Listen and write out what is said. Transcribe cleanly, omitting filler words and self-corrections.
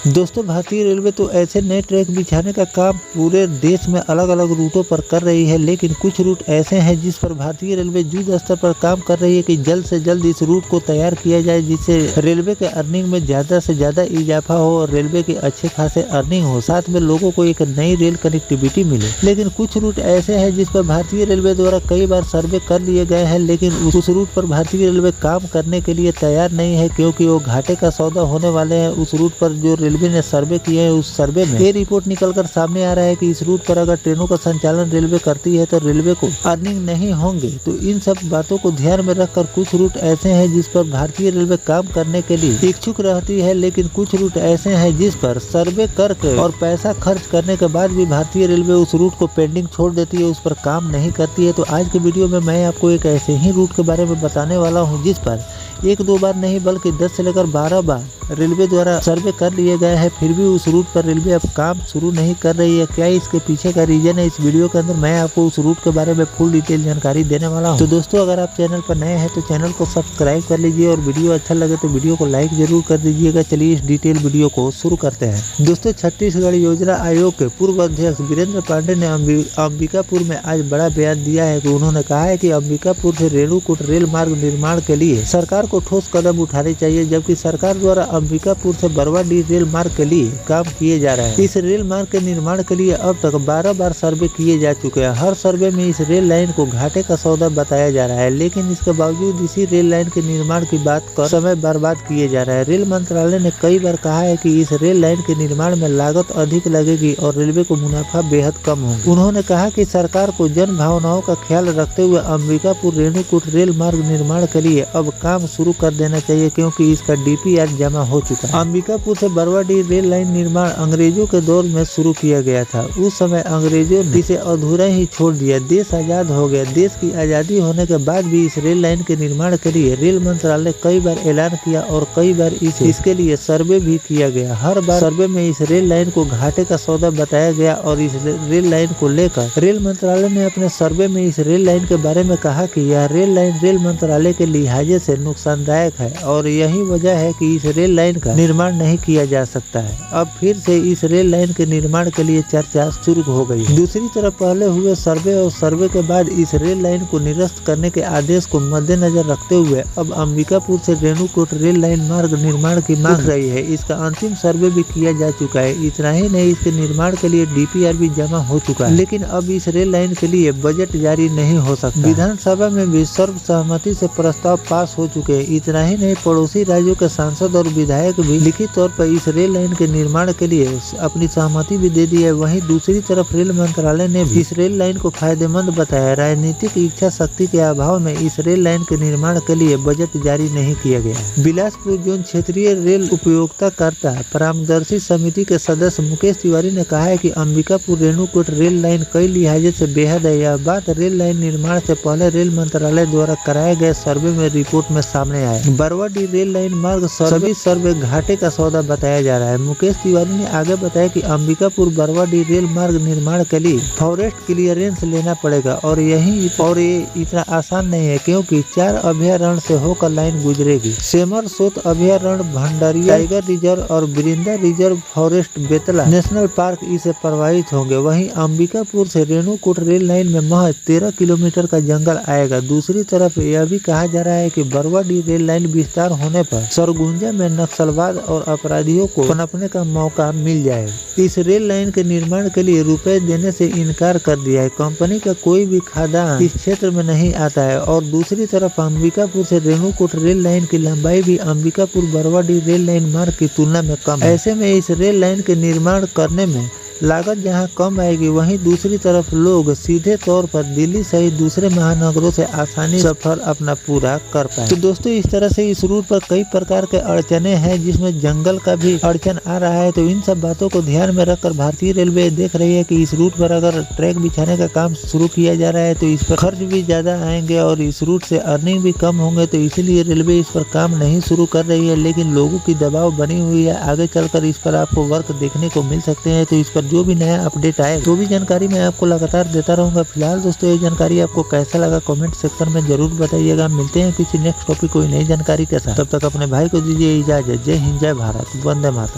दोस्तों भारतीय रेलवे तो ऐसे नए ट्रैक बिछाने का काम पूरे देश में अलग अलग रूटों पर कर रही है, लेकिन कुछ रूट ऐसे हैं जिस पर भारतीय रेलवे युद्ध स्तर पर काम कर रही है कि जल्द से जल्द इस रूट को तैयार किया जाए, जिससे रेलवे के अर्निंग में ज़्यादा से ज़्यादा इजाफा हो और रेलवे की अच्छे खासे अर्निंग हो, साथ में लोगों को एक नई रेल कनेक्टिविटी मिले। लेकिन कुछ रूट ऐसे हैं जिस पर भारतीय रेलवे द्वारा कई बार सर्वे कर लिए गए हैं, लेकिन उस रूट पर भारतीय रेलवे काम करने के लिए तैयार नहीं है, क्योंकि वो घाटे का सौदा होने वाले हैं। उस रूट पर जो रेलवे ने सर्वे किए हैं, उस सर्वे में ये रिपोर्ट निकलकर सामने आ रहा है कि इस रूट पर अगर ट्रेनों का संचालन रेलवे करती है तो रेलवे को अर्निंग नहीं होंगे। तो इन सब बातों को ध्यान में रखकर कुछ रूट ऐसे हैं जिस पर भारतीय रेलवे काम करने के लिए इच्छुक रहती है, लेकिन कुछ रूट ऐसे हैं जिस पर सर्वे करके और पैसा खर्च करने के बाद भी भारतीय रेलवे उस रूट को पेंडिंग छोड़ देती है, उस पर काम नहीं करती है। तो आज के वीडियो में मैं आपको एक ऐसे ही रूट के बारे में बताने वाला हूँ जिस पर एक दो बार नहीं बल्कि 10 से लेकर 12 बार रेलवे द्वारा सर्वे कर लिए गए हैं, फिर भी उस रूट पर रेलवे अब काम शुरू नहीं कर रही है। क्या इसके पीछे का रीजन है, इस वीडियो के अंदर मैं आपको उस रूट के बारे में फुल डिटेल जानकारी देने वाला हूं। तो दोस्तों अगर आप चैनल पर नए हैं तो चैनल को सब्सक्राइब कर लीजिए और वीडियो अच्छा लगे तो वीडियो को लाइक जरूर कर दीजिएगा। चलिए इस डिटेल वीडियो को शुरू करते हैं। दोस्तों छत्तीसगढ़ योजना आयोग के पूर्व अध्यक्ष वीरेंद्र पांडे ने अंबिकापुर में आज बड़ा बयान दिया है कि उन्होंने कहा है कि अंबिकापुर से रेणुकूट रेल मार्ग निर्माण के लिए सरकार को ठोस कदम उठाने चाहिए, जबकि सरकार द्वारा अंबिकापुर से बरवाडीह रेल मार्ग के लिए काम किए जा रहे हैं। इस रेल मार्ग के निर्माण के लिए अब तक 12 बार सर्वे किए जा चुके हैं। हर सर्वे में इस रेल लाइन को घाटे का सौदा बताया जा रहा है, लेकिन इसके बावजूद इसी रेल लाइन के निर्माण की बात कर समय बर्बाद किए जा रहा है। रेल मंत्रालय ने कई बार कहा है कि इस रेल लाइन के निर्माण में लागत अधिक लगेगी और रेलवे को मुनाफा बेहद कम होगा। उन्होंने कहा कि सरकार को जन भावनाओं का ख्याल रखते हुए अंबिकापुर रेणुकूट रेल मार्ग निर्माण के लिए अब काम शुरू कर देना चाहिए, क्योंकि इसका डीपीआर जमा हो चुका है। अंबिकापुर से बरवाडीह रेल लाइन निर्माण अंग्रेजों के दौर में शुरू किया गया था। उस समय अंग्रेजों ने इसे अधूरा ही छोड़ दिया। देश आजाद हो गया। देश की आजादी होने के बाद भी इस रेल लाइन के निर्माण के लिए रेल मंत्रालय कई बार ऐलान किया और कई बार इसके लिए सर्वे भी किया गया। हर बार सर्वे में इस रेल लाइन को घाटे का सौदा बताया गया और इस रेल लाइन को लेकर रेल मंत्रालय ने अपने सर्वे में इस रेल लाइन के बारे में कहा कि यह रेल लाइन रेल मंत्रालय के लिहाजे से नुकसानदायक है और यही वजह है कि इस रेल लाइन का निर्माण नहीं किया जा सकता है। अब फिर से इस रेल लाइन के निर्माण के लिए चर्चा शुरू हो गई। दूसरी तरफ पहले हुए सर्वे और सर्वे के बाद इस रेल लाइन को निरस्त करने के आदेश को मद्देनजर रखते हुए अब अंबिकापुर से रेणुकूट रेल लाइन मार्ग निर्माण की मांग रही है। इसका अंतिम सर्वे भी किया जा चुका है। इतना ही नहीं, इसके निर्माण के लिए डीपीआर भी जमा हो चुका है, लेकिन अब इस रेल लाइन के लिए बजट जारी नहीं हो सकता। विधानसभा में भी सर्वसहमति से प्रस्ताव पास हो चुके हैं। इतना ही नहीं, पड़ोसी राज्यों के सांसद और विधायक भी लिखित तौर पर इस रेल लाइन के निर्माण के लिए अपनी सहमति भी दे दी है। वहीं दूसरी तरफ रेल मंत्रालय ने भी इस रेल लाइन को फायदेमंद बताया। राजनीतिक इच्छा शक्ति के अभाव में इस रेल लाइन के निर्माण के लिए बजट जारी नहीं किया गया है। बिलासपुर जोन क्षेत्रीय रेल उपयोक्ताकर्ता परामर्शी समिति के सदस्य मुकेश तिवारी ने कहा है कि अंबिकापुर रेणुकूट रेल लाइन कई लिहाजे से बेहद है। यह बात रेल लाइन निर्माण से पहले रेल मंत्रालय द्वारा कराए गए सर्वे में रिपोर्ट में सामने आया। बरवाडीह रेल लाइन मार्ग सभी सर्वे घाटे का सौदा बताया जा रहा है। मुकेश तिवारी ने आगे बताया कि अंबिकापुर बरवाडीह रेल मार्ग निर्माण के लिए फॉरेस्ट क्लियरेंस लेना पड़ेगा और ये इतना आसान नहीं है, क्योंकि 4 अभयारण्य से होकर लाइन गुजरेगी। सेमर सोत अभयारण्य, भंडारिया टाइगर रिजर्व और Birinda reserve forest, Betla national park इसे प्रभावित होंगे। वहीं अंबिकापुर से रेणुकूट रेल लाइन में महज 13 किलोमीटर का जंगल आएगा। दूसरी तरफ यह भी कहा जा रहा है कि बरवाडीह रेल लाइन विस्तार होने पर सरगुजा में नक्सलवाद और अपराधियों को पनपने का मौका मिल जाएगा। इस रेल लाइन के निर्माण के लिए रुपए देने से इनकार कर दिया है। कंपनी का कोई भी खदान इस क्षेत्र में नहीं आता है। और दूसरी तरफ अंबिकापुर से रेणुकूट रेल लाइन की लंबाई भी अंबिकापुर बरवाडीह रेल लाइन मार्ग की तुलना में कम है। ऐसे में इस रेल लाइन के निर्माण करने में लागत जहां कम आएगी, वहीं दूसरी तरफ लोग सीधे तौर पर दिल्ली सहित दूसरे महानगरों से आसानी सफर अपना पूरा कर पाए। तो दोस्तों इस तरह से इस रूट पर कई प्रकार के अड़चने हैं, जिसमें जंगल का भी अड़चन आ रहा है। तो इन सब बातों को ध्यान में रखकर भारतीय रेलवे देख रही है कि इस रूट पर अगर ट्रैक बिछाने का काम शुरू किया जा रहा है तो इस पर खर्च भी ज्यादा आएंगे और इस रूट से अर्निंग भी कम होंगे। तो इसीलिए रेलवे इस पर काम नहीं शुरू कर रही है, लेकिन लोगों की दबाव बनी हुई है। आगे चलकर इस पर आपको वर्क देखने को मिल सकते हैं। तो इस पर जो भी नया अपडेट आए तो भी जानकारी मैं आपको लगातार देता रहूंगा। फिलहाल दोस्तों ये जानकारी आपको कैसा लगा कमेंट सेक्शन में जरूर बताइएगा। मिलते हैं किसी नेक्स्ट टॉपिक कोई नई जानकारी के साथ। तब तक अपने भाई को दीजिए इजाजत। जय हिंद, जय भारत, वंदे मातरम।